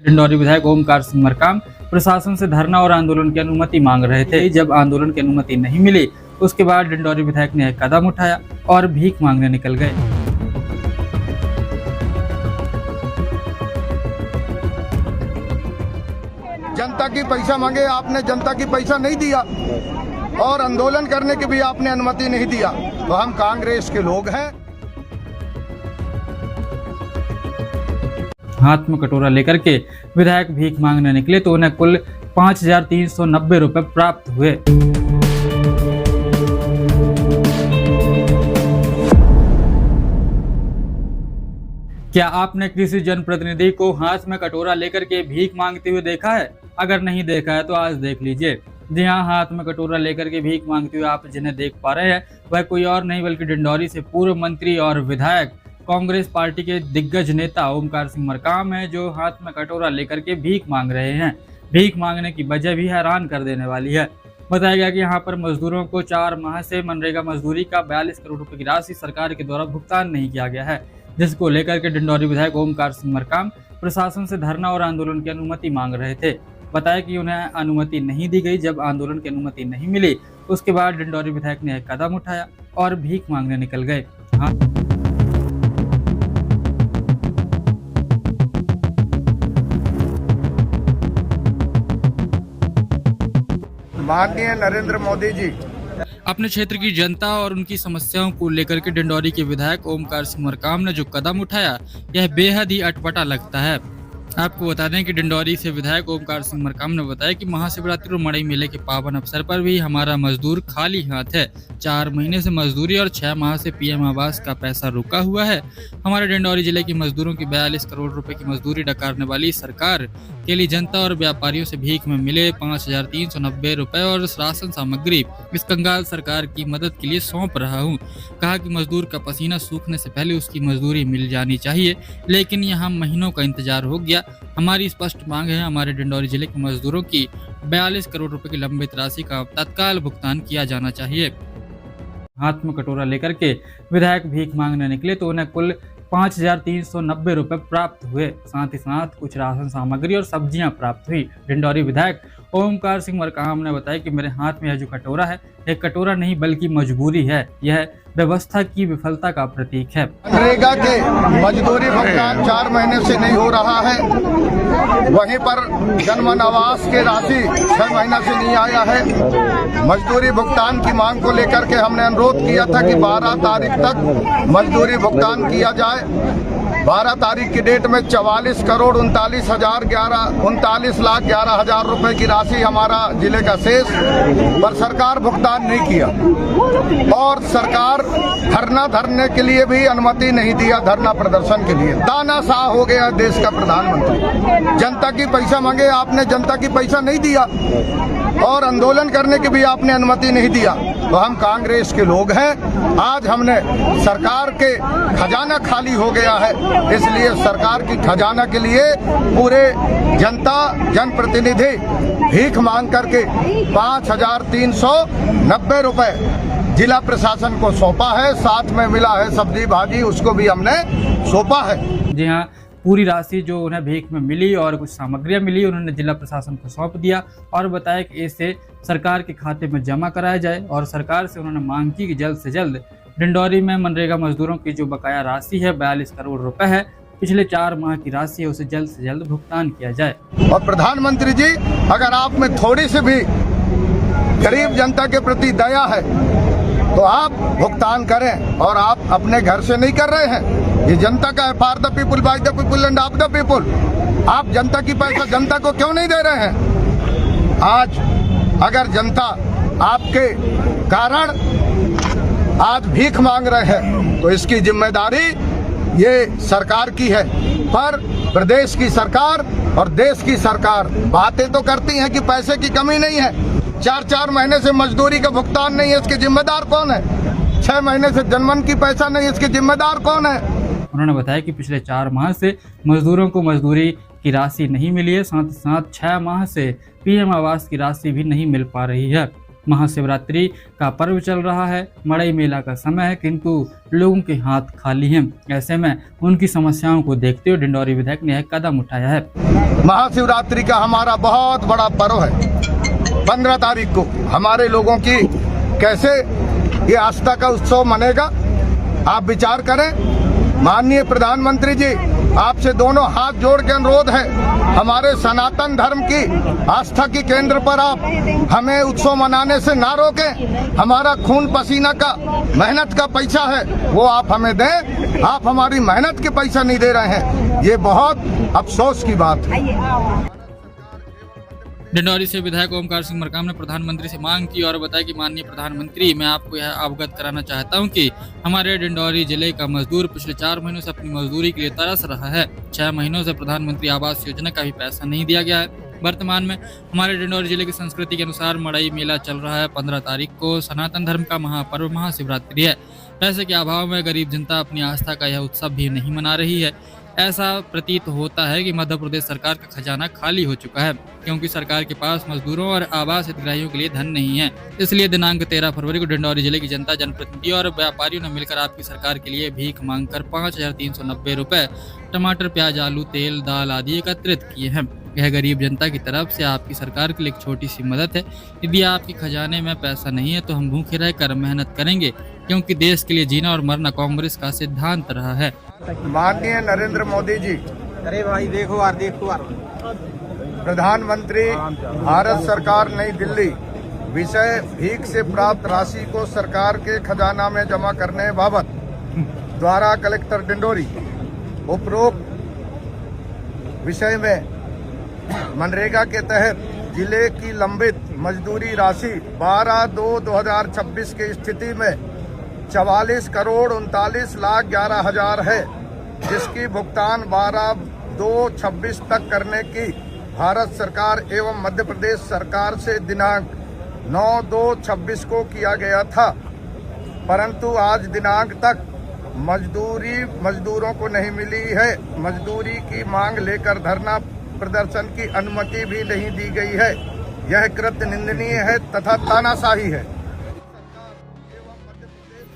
डिंडौरी विधायक ओमकार सिंह मरकाम प्रशासन से धरना और आंदोलन की अनुमति मांग रहे थे। जब आंदोलन की अनुमति नहीं मिली, उसके बाद डिंडौरी विधायक ने एक कदम उठाया और भीख मांगने निकल गए। जनता की पैसा मांगे, आपने जनता की पैसा नहीं दिया और आंदोलन करने की भी आपने अनुमति नहीं दिया, तो हम कांग्रेस के लोग हैं। हाथ में कटोरा लेकर के विधायक भीख मांगने निकले तो उन्हें कुल 5,390 रुपए प्राप्त हुए। क्या आपने किसी जनप्रतिनिधि को हाथ में कटोरा लेकर के भीख मांगते हुए देखा है? अगर नहीं देखा है तो आज देख लीजिए। जी हाँ, हाथ में कटोरा लेकर के भीख मांगते हुए आप जिन्हें देख पा रहे हैं वह कोई और नहीं बल्कि डिंडौरी से पूर्व मंत्री और विधायक कांग्रेस पार्टी के दिग्गज नेता ओमकार सिंह मरकाम है, जो हाथ में कटोरा लेकर के भीख मांग रहे हैं। भीख मांगने की वजह भी हैरान कर देने वाली है। बताया गया कि यहाँ पर मजदूरों को 4 माह से मनरेगा मजदूरी का 42 करोड़ रुपए की राशि सरकार के द्वारा भुगतान नहीं किया गया है, जिसको लेकर के डिंडौरी विधायक ओमकार सिंह मरकाम प्रशासन से धरना और आंदोलन की अनुमति मांग रहे थे। बताया कि उन्हें अनुमति नहीं दी गई। जब आंदोलन की अनुमति नहीं मिली, उसके बाद डिंडौरी विधायक ने एक कदम उठाया और भीख मांगने निकल गए। माननीय नरेंद्र मोदी जी अपने क्षेत्र की जनता और उनकी समस्याओं को लेकर के डिंडौरी के विधायक ओमकार सिंह मरकाम ने जो कदम उठाया, यह बेहद ही अटपटा लगता है। आपको बता दें कि डिंडौरी से विधायक ओमकार सिंह मरकाम ने बताया कि महाशिवरात्रि और मड़ई मेले के पावन अवसर पर भी हमारा मजदूर खाली हाथ है। 4 महीने से मजदूरी और 6 माह से पीएम आवास का पैसा रुका हुआ है। हमारे डिंडौरी जिले के मजदूरों की 42 करोड़ रुपए की मजदूरी डकारने वाली सरकार के लिए जनता और व्यापारियों से भीख में मिले 5,390 रुपए और राशन सामग्री इस कंगाल सरकार की मदद के लिए सौंप रहा हूं। कहा कि मजदूर का पसीना सूखने से पहले उसकी मजदूरी मिल जानी चाहिए, लेकिन यहाँ महीनों का इंतजार हो गया। हमारी स्पष्ट मांग है, हमारे डिंडौरी जिले के मजदूरों की 42 करोड़ रुपए की लंबित राशि का तत्काल भुगतान किया जाना चाहिए। हाथ में कटोरा लेकर के विधायक भीख मांगने निकले तो उन्हें कुल 5,390 रुपए प्राप्त हुए। साथ ही साथ कुछ राशन सामग्री और सब्जियां प्राप्त हुई। डिंडौरी विधायक ओमकार सिंह मरकाम ने बताया कि मेरे हाथ में यह जो कटोरा है, एक कटोरा नहीं बल्कि मजबूरी है। यह व्यवस्था की विफलता का प्रतीक है। मनरेगा के मजदूरी भुगतान 4 महीने से नहीं हो रहा है, वहीं पर जनमन आवास के राशि 6 महीना से नहीं आया है। मजदूरी भुगतान की मांग को लेकर के हमने अनुरोध किया था कि 12 तारीख तक मजदूरी भुगतान किया जाए। 12 तारीख की डेट में 44 करोड़ 39 लाख 11 हजार रुपए की राशि हमारा जिले का शेष, पर सरकार भुगतान नहीं किया और सरकार धरना धरने के लिए भी अनुमति नहीं दिया। धरना प्रदर्शन के लिए तानाशाह हो गया देश का प्रधानमंत्री। जनता की पैसा मांगे, आपने जनता की पैसा नहीं दिया और आंदोलन करने की भी आपने अनुमति नहीं दिया, तो हम कांग्रेस के लोग हैं। आज हमने सरकार के खजाना खाली हो गया है, इसलिए सरकार की खजाना के लिए पूरे जनता जनप्रतिनिधि भीख मांग करके 5,390 रुपए जिला प्रशासन को सौंपा है। साथ में मिला है सब्जी भाजी, उसको भी हमने सौंपा है। जी हाँ, पूरी राशि जो उन्हें भीख में मिली और कुछ सामग्रियां मिली उन्होंने जिला प्रशासन को सौंप दिया और बताया कि इसे सरकार के खाते में जमा कराया जाए। और सरकार से उन्होंने मांग की कि जल्द से जल्द डिंडौरी में मनरेगा मजदूरों की जो बकाया राशि है 42 करोड़ रुपए है, पिछले 4 माह की राशि है, उसे जल्द से जल्द भुगतान किया जाए। और प्रधानमंत्री जी, अगर आप में थोड़ी सी भी गरीब जनता के प्रति दया है तो आप भुगतान करें, और आप अपने घर से नहीं कर रहे हैं। ये जनता का है, for the people, by the people end of the people. आप जनता की पैसा जनता को क्यों नहीं दे रहे हैं? आज अगर जनता आपके कारण आज भीख मांग रहे हैं तो इसकी जिम्मेदारी ये सरकार की है। पर प्रदेश की सरकार और देश की सरकार बातें तो करती हैं कि पैसे की कमी नहीं है, 4 महीने से मजदूरी का भुगतान नहीं है, इसके जिम्मेदार कौन है? 6 महीने से जनमन की पैसा नहीं, इसके जिम्मेदार कौन है? उन्होंने बताया कि पिछले 4 माह से मजदूरों को मजदूरी की राशि नहीं मिली है, साथ ही साथ 6 माह से पीएम आवास की राशि भी नहीं मिल पा रही है। महाशिवरात्रि का पर्व चल रहा है, मड़ई मेला का समय है, किंतु लोगों के हाथ खाली हैं। ऐसे में उनकी समस्याओं को देखते हुए डिंडौरी विधायक ने यह कदम उठाया है। महाशिवरात्रि का हमारा बहुत बड़ा पर्व है। 15 तारीख को हमारे लोगों की कैसे ये आस्था का उत्सव मनेगा, आप विचार करें। माननीय प्रधानमंत्री जी, आपसे दोनों हाथ जोड़ के अनुरोध है, हमारे सनातन धर्म की आस्था की केंद्र पर आप हमें उत्सव मनाने से ना रोकें। हमारा खून पसीना का मेहनत का पैसा है वो आप हमें दें। आप हमारी मेहनत के पैसा नहीं दे रहे हैं, ये बहुत अफसोस की बात है। डिंडौरी से विधायक ओमकार सिंह मरकाम ने प्रधानमंत्री से मांग की और बताया कि माननीय प्रधानमंत्री, मैं आपको यह अवगत कराना चाहता हूं कि हमारे डिंडौरी जिले का मजदूर पिछले 4 महीनों से अपनी मजदूरी के लिए तरस रहा है। 6 महीनों से प्रधानमंत्री आवास योजना का भी पैसा नहीं दिया गया है। वर्तमान में हमारे डिंडौरी जिले की संस्कृति के अनुसार मड़ई मेला चल रहा है। 15 तारीख को सनातन धर्म का महापर्व महाशिवरात्रि है। पैसे के अभाव में गरीब जनता अपनी आस्था का यह उत्सव भी नहीं मना रही है। ऐसा प्रतीत होता है कि मध्य प्रदेश सरकार का खजाना खाली हो चुका है, क्योंकि सरकार के पास मजदूरों और आवास हितग्राहियों के लिए धन नहीं है। इसलिए दिनांक 13 फरवरी को डिंडौरी जिले की जनता, जनप्रतिनिधि और व्यापारियों ने मिलकर आपकी सरकार के लिए भीख मांगकर 5390 रुपए टमाटर, प्याज, आलू, तेल, दाल आदि एकत्रित किए हैं। यह गरीब जनता की तरफ से आपकी सरकार के लिए एक छोटी सी मदद है। यदि आपके खजाने में पैसा नहीं है तो हम भूखे रहकर मेहनत करेंगे, क्योंकि देश के लिए जीना और मरना कांग्रेस का सिद्धांत रहा है। माननीय नरेंद्र मोदी जी, अरे भाई देखो प्रधानमंत्री भारत सरकार नई दिल्ली विषय भीख से प्राप्त राशि को सरकार के खजाना में जमा करने बाबत द्वारा कलेक्टर डिंडौरी उपरोक्त विषय में मनरेगा के तहत जिले की लंबित मजदूरी राशि 12/2/2026 की स्थिति में 44 करोड़ 39 लाख 11 हजार है, जिसकी भुगतान 12/2/26 तक करने की भारत सरकार एवं मध्य प्रदेश सरकार से दिनांक 9/2/26 को किया गया था, परंतु आज दिनांक तक मजदूरों को नहीं मिली है। मजदूरी की मांग लेकर धरना प्रदर्शन की अनुमति भी नहीं दी गई है। यह कृत्य निंदनीय है तथा तानाशाही है।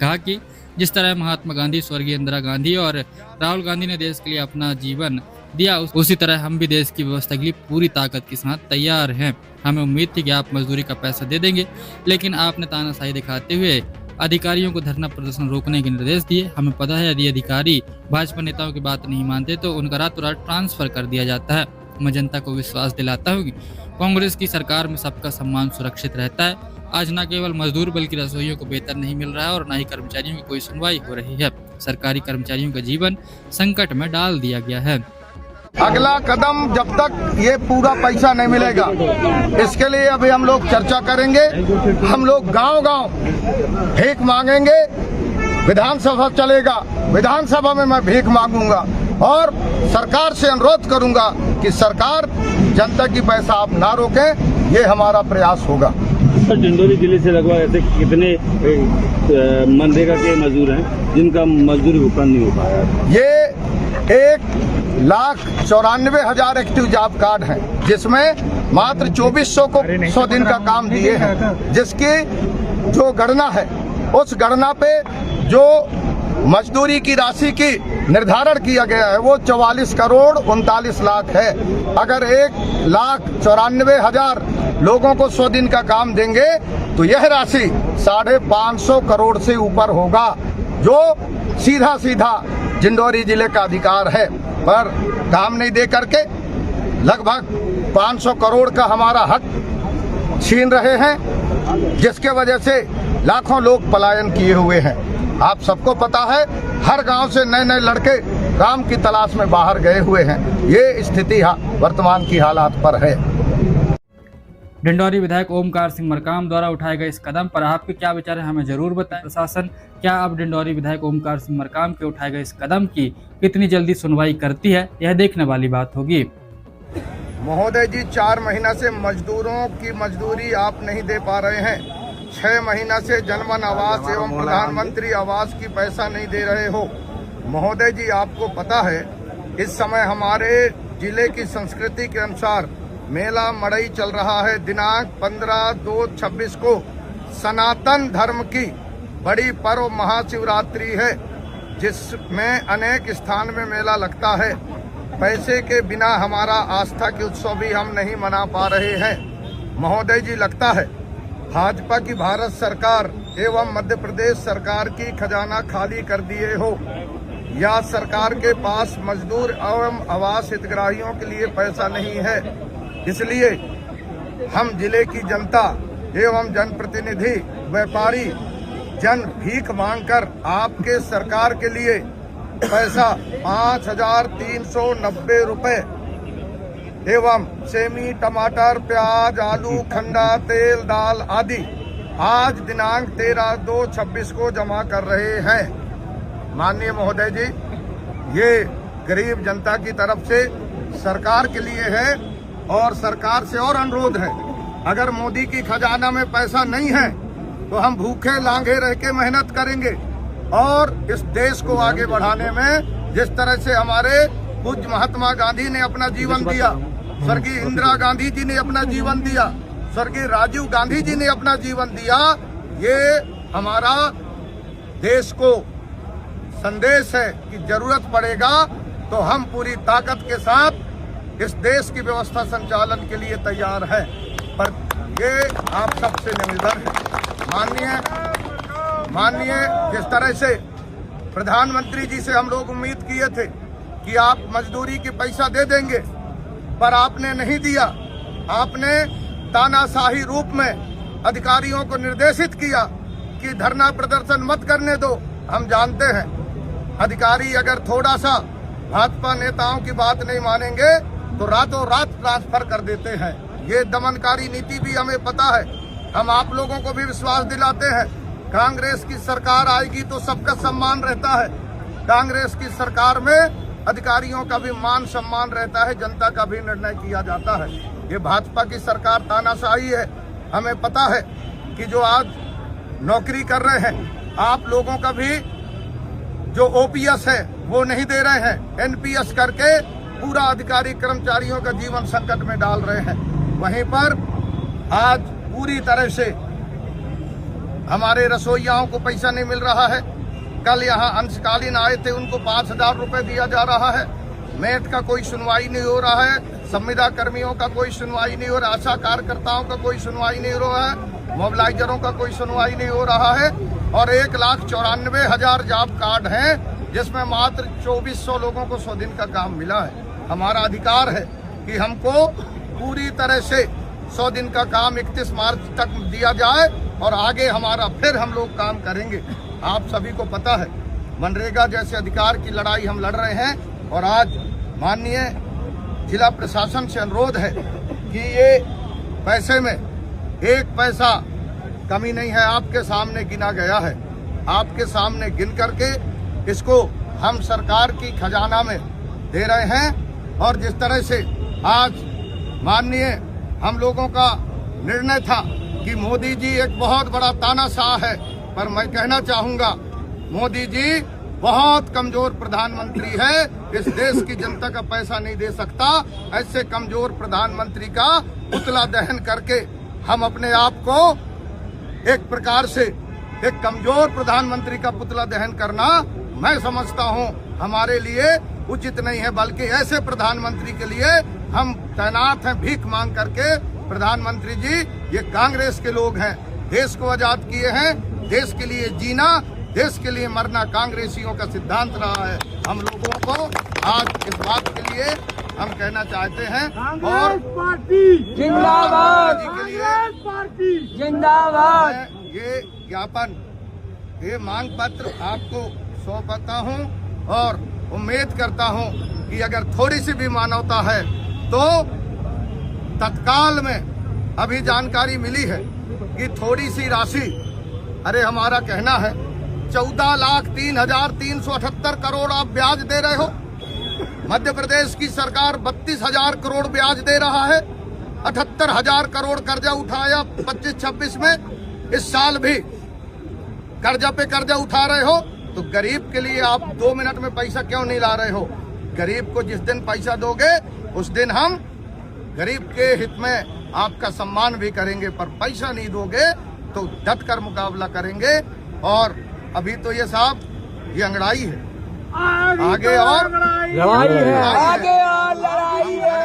कहा कि जिस तरह महात्मा गांधी, स्वर्गीय इंदिरा गांधी और राहुल गांधी ने देश के लिए अपना जीवन दिया, उसी तरह हम भी देश की व्यवस्था के लिए पूरी ताकत के साथ तैयार हैं। हमें उम्मीद थी कि आप मजदूरी का पैसा दे देंगे, लेकिन आपने तानाशाही दिखाते हुए अधिकारियों को धरना प्रदर्शन रोकने के निर्देश दिए। हमें पता है यदि अधिकारी भाजपा नेताओं की बात नहीं मानते तो उनका रातों रात ट्रांसफर कर दिया जाता है। मैं जनता को विश्वास दिलाता हूँ कि कांग्रेस की सरकार में सबका सम्मान सुरक्षित रहता है। आज न केवल मजदूर बल्कि रसोइयों को वेतन नहीं मिल रहा है और न ही कर्मचारियों की कोई सुनवाई हो रही है। सरकारी कर्मचारियों का जीवन संकट में डाल दिया गया है। अगला कदम जब तक ये पूरा पैसा नहीं मिलेगा, इसके लिए अभी हम लोग चर्चा करेंगे। हम लोग गांव-गांव भीख मांगेंगे। विधानसभा चलेगा, विधानसभा में मैं भीख मांगूंगा और सरकार से अनुरोध करूंगा कि सरकार जनता की पैसा आप ना रोकें। ये हमारा प्रयास होगा। डिंडौरी जिले से लगभग ऐसे कितने मनरेगा के मजदूर हैं जिनका मजदूरी भुगतान नहीं हो पाया? ये 1,94,000 एक्टिव जॉब कार्ड हैं, जिसमें मात्र 2400 को 100 दिन का काम दिए हैं। जिसकी जो गणना है, उस गणना पे जो मजदूरी की राशि की निर्धारण किया गया है वो 44 करोड़ 39 लाख है। अगर 1,94,000 लोगों को 100 दिन का काम देंगे तो यह राशि 550 करोड़ से ऊपर होगा, जो सीधा सीधा डिंडौरी जिले का अधिकार है। पर काम नहीं दे करके लगभग 500 करोड़ का हमारा हक छीन रहे हैं, जिसके वजह से लाखों लोग पलायन किए हुए हैं। आप सबको पता है, हर गांव से नए नए लड़के काम की तलाश में बाहर गए हुए हैं। ये स्थिति वर्तमान की हालात पर है। डिंडौरी विधायक ओमकार सिंह मरकाम द्वारा उठाए गए इस कदम पर आपके क्या विचार है, हमें जरूर बताएं। प्रशासन क्या अब डिंडौरी विधायक ओमकार सिंह मरकाम के उठाए गए इस कदम की कितनी जल्दी सुनवाई करती है, यह देखने वाली बात होगी। महोदय जी, 4 महीना से मजदूरों की मजदूरी आप नहीं दे पा रहे हैं। 6 महीना से जनमन आवास एवं प्रधानमंत्री आवास की पैसा नहीं दे रहे हो। महोदय जी, आपको पता है इस समय हमारे जिले की संस्कृति के अनुसार मेला मड़ई चल रहा है। दिनांक 15/2/26 को सनातन धर्म की बड़ी पर्व महाशिवरात्रि है, जिसमें अनेक स्थान में मेला लगता है। पैसे के बिना हमारा आस्था के उत्सव भी हम नहीं मना पा रहे हैं। महोदय जी, लगता है भाजपा की भारत सरकार एवं मध्य प्रदेश सरकार की खजाना खाली कर दिए हो, या सरकार के पास मजदूर एवं आवास हितग्राहियों के लिए पैसा नहीं है। इसलिए हम जिले की जनता एवं जनप्रतिनिधि, व्यापारी जन भीख मांगकर आपके सरकार के लिए पैसा 5,390 रुपए एवं सेमी, टमाटर, प्याज, आलू, खंडा, तेल, दाल आदि आज दिनांक 13/2/26 को जमा कर रहे हैं। माननीय महोदय जी, ये गरीब जनता की तरफ से सरकार के लिए है और सरकार से और अनुरोध है, अगर मोदी की खजाना में पैसा नहीं है तो हम भूखे लांघे रह के मेहनत करेंगे और इस देश को आगे बढ़ाने में जिस तरह से हमारे पूज्य महात्मा गांधी ने अपना जीवन दिया, स्वर्गीय इंदिरा गांधी जी ने अपना जीवन दिया, स्वर्गीय राजीव गांधी जी ने अपना जीवन दिया, ये हमारा देश को संदेश है कि जरूरत पड़ेगा तो हम पूरी ताकत के साथ इस देश की व्यवस्था संचालन के लिए तैयार है। पर ये आप सबसे निवेदन है, माननीय जिस तरह से प्रधानमंत्री जी से हम लोग उम्मीद किए थे कि आप मजदूरी के पैसा दे देंगे, पर आपने नहीं दिया। आपने तानाशाही रूप में अधिकारियों को निर्देशित किया कि धरना प्रदर्शन मत करने दो। हम जानते हैं अधिकारी अगर थोड़ा सा भाजपा नेताओं की बात नहीं मानेंगे तो रातों रात ट्रांसफर कर देते हैं। ये दमनकारी नीति भी हमें पता है। हम आप लोगों को भी विश्वास दिलाते हैं, कांग्रेस की सरकार आएगी तो सबका सम्मान रहता है। कांग्रेस की सरकार में अधिकारियों का भी मान सम्मान रहता है, जनता का भी निर्णय किया जाता है। ये भाजपा की सरकार तानाशाही है। हमें पता है कि जो आज नौकरी कर रहे हैं, आप लोगों का भी जो ओपीएस है वो नहीं दे रहे हैं, एनपीएस करके पूरा अधिकारी कर्मचारियों का जीवन संकट में डाल रहे हैं। वहीं पर आज पूरी तरह से हमारे रसोइयाओं को पैसा नहीं मिल रहा है। कल यहाँ अंशकालीन आए थे, उनको 5,000 रुपए दिया जा रहा है। मेट का कोई सुनवाई नहीं हो रहा है, संविदा कर्मियों का कोई सुनवाई नहीं हो रहा, आशा कार्यकर्ताओं का कोई सुनवाई नहीं हो रहा है, मोबिलाइजरों का कोई सुनवाई नहीं हो रहा है। और 1,94,000 जॉब कार्ड हैं, जिसमें मात्र 2,400 लोगों को 100 दिन का काम मिला है। हमारा अधिकार है कि हमको पूरी तरह से 100 दिन का काम 31 मार्च तक दिया जाए और आगे हमारा फिर हम लोग काम करेंगे। आप सभी को पता है मनरेगा जैसे अधिकार की लड़ाई हम लड़ रहे हैं और आज माननीय जिला प्रशासन से अनुरोध है कि ये पैसे में एक पैसा कमी नहीं है, आपके सामने गिना गया है। आपके सामने गिन करके इसको हम सरकार की खजाना में दे रहे हैं। और जिस तरह से आज माननीय हम लोगों का निर्णय था कि मोदी जी एक बहुत बड़ा तानाशाह है, पर मैं कहना चाहूंगा मोदी जी बहुत कमजोर प्रधानमंत्री है। इस देश की जनता का पैसा नहीं दे सकता। ऐसे कमजोर प्रधानमंत्री का पुतला दहन करके हम अपने आप को एक प्रकार से एक कमजोर प्रधानमंत्री का पुतला दहन करना, मैं समझता हूं हमारे लिए उचित नहीं है। बल्कि ऐसे प्रधानमंत्री के लिए हम तैनात हैं भीख मांग करके। प्रधानमंत्री जी, ये कांग्रेस के लोग हैं, देश को आजाद किए हैं, देश के लिए जीना, देश के लिए मरना कांग्रेसियों का सिद्धांत रहा है। हम लोगों को आज इस बात के लिए हम कहना चाहते हैं और पार्टी जिंदाबाद, के लिए पार्टी जिंदाबाद। ये ज्ञापन, ये मांग पत्र आपको सौंपता हूं और उम्मीद करता हूं कि अगर थोड़ी सी भी मानवता है तो तत्काल में अभी जानकारी मिली है कि थोड़ी सी राशि, अरे हमारा कहना है 14,03,378 करोड़ आप ब्याज दे रहे हो। मध्य प्रदेश की सरकार 32,000 करोड़ ब्याज दे रहा है। 78,000 करोड़ कर्जा उठाया 25-26 में। इस साल भी कर्जा पे कर्जा उठा रहे हो, तो गरीब के लिए आप 2 मिनट में पैसा क्यों नहीं ला रहे हो? गरीब को जिस दिन पैसा दोगे उस दिन हम गरीब के हित में आपका सम्मान भी करेंगे, पर पैसा नहीं दोगे तो डट कर मुकाबला करेंगे। और अभी तो ये साहब ये अंगड़ाई है, आगे और लड़ाई है, आगे और लड़ाई है,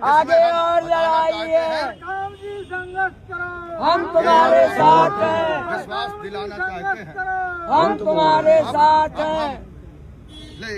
आगे और लड़ाई है। हम तुम्हारे साथ हैं, विश्वास दिलाना चाहते हैं। हम तुम्हारे साथ हैं। ले